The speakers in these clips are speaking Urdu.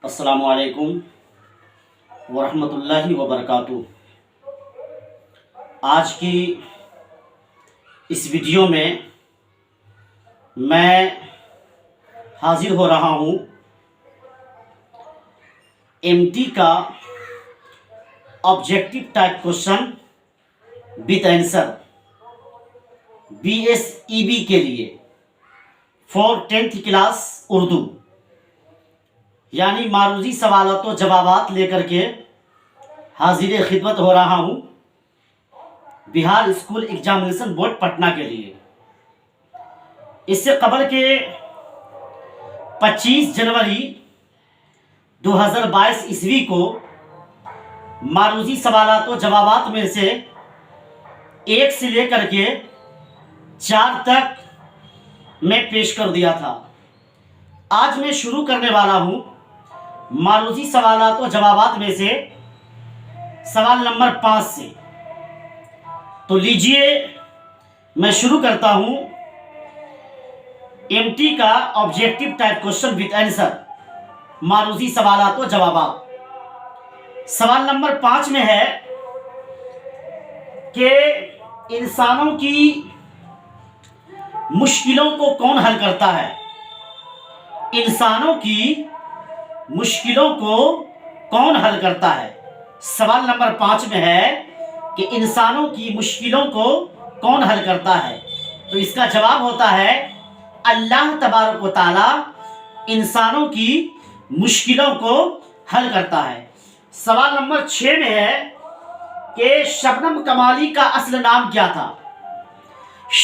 السلام علیکم ورحمۃ اللہ وبرکاتہ۔ آج کی اس ویڈیو میں میں حاضر ہو رہا ہوں MT کا objective type question with answer BSEB کے لیے فور 10th کلاس اردو، یعنی معروضی سوالات و جوابات لے کر کے حاضر خدمت ہو رہا ہوں بہار اسکول ایگزامینیشن بورڈ پٹنہ کے لیے۔ اس سے قبل کے 25 جنوری 2022 عیسوی کو معروضی سوالات و جوابات میں سے 1 سے لے کر کے 4 تک میں پیش کر دیا تھا۔ آج میں شروع کرنے والا ہوں معروضی سوالات و جوابات میں سے سوال نمبر 5 سے۔ تو لیجئے میں شروع کرتا ہوں MT کا objective type question with answer معروضی سوالات و جوابات۔ سوال نمبر 5 میں ہے کہ انسانوں کی مشکلوں کو کون حل کرتا ہے؟ انسانوں کی مشکلوں کو کون حل کرتا ہے؟ سوال نمبر 5 میں ہے کہ انسانوں کی مشکلوں کو کون حل کرتا ہے؟ تو اس کا جواب ہوتا ہے اللہ تبارک و تعالی انسانوں کی مشکلوں کو حل کرتا ہے۔ سوال نمبر 6 میں ہے کہ شبنم کمالی کا اصل نام کیا تھا؟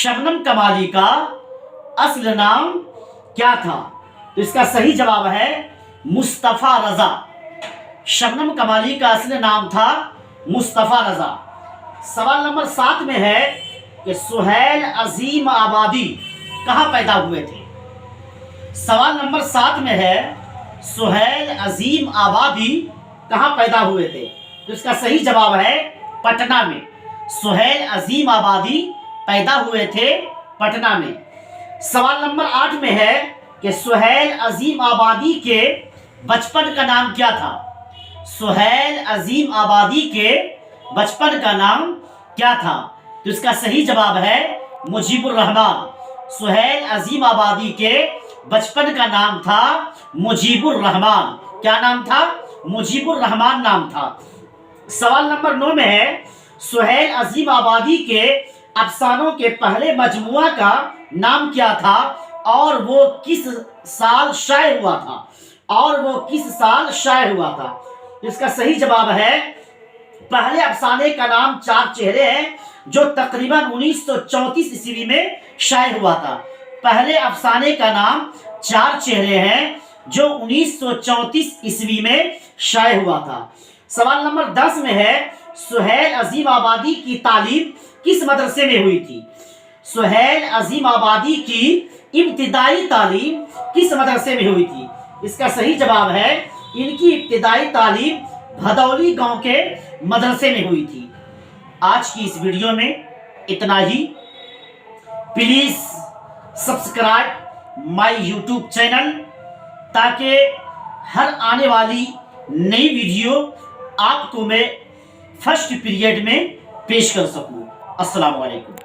شبنم کمالی کا اصل نام کیا تھا؟ تو اس کا صحیح جواب ہے مصطفیٰ رضا۔ شبنم کمالی کا اصل نام تھا مصطفیٰ رضا۔ سوال نمبر 7 میں ہے کہ سہیل عظیم آبادی کہاں پیدا ہوئے تھے؟ سوال نمبر 7 میں ہے سہیل عظیم آبادی کہاں پیدا ہوئے تھے؟ تو اس کا صحیح جواب ہے پٹنہ میں۔ سہیل عظیم آبادی پیدا ہوئے تھے پٹنہ میں۔ سوال نمبر 8 میں ہے کہ سہیل عظیم آبادی کے بچپن کا نام کیا تھا؟ سہیل عظیم آبادی کے بچپن کا نام کیا تھا؟ تو اس کا صحیح جواب ہے مجیب الرحمان۔ سہیل عظیم آبادی کے بچپن کا نام تھا مجیب الرحمان۔ کیا نام تھا؟ مجیب الرحمان نام تھا۔ سوال نمبر 9 میں ہے سہیل عظیم آبادی کے افسانوں کے پہلے مجموعہ کا نام کیا تھا اور وہ کس سال شائع ہوا تھا؟ اور وہ کس سال شائع ہوا تھا؟ اس کا صحیح جواب ہے پہلے افسانے کا نام 4 چہرے ہیں جو تقریباً 1934 عیسوی میں شائع ہوا تھا۔ پہلے افسانے کا نام 4 چہرے ہیں جو 1934 عیسوی میں شائع ہوا تھا۔ سوال نمبر 10 میں ہے سہیل عظیم آبادی کی تعلیم کس مدرسے میں ہوئی تھی؟ سہیل عظیم آبادی کی ابتدائی تعلیم کس مدرسے میں ہوئی تھی؟ اس کا صحیح جواب ہے ان کی ابتدائی تعلیم بھدولی گاؤں کے مدرسے میں ہوئی تھی۔ آج کی اس ویڈیو میں اتنا ہی۔ Please subscribe my YouTube channel تاکہ ہر آنے والی نئی ویڈیو آپ کو میں فرسٹ پیریڈ میں پیش کر سکوں۔ السلام علیکم۔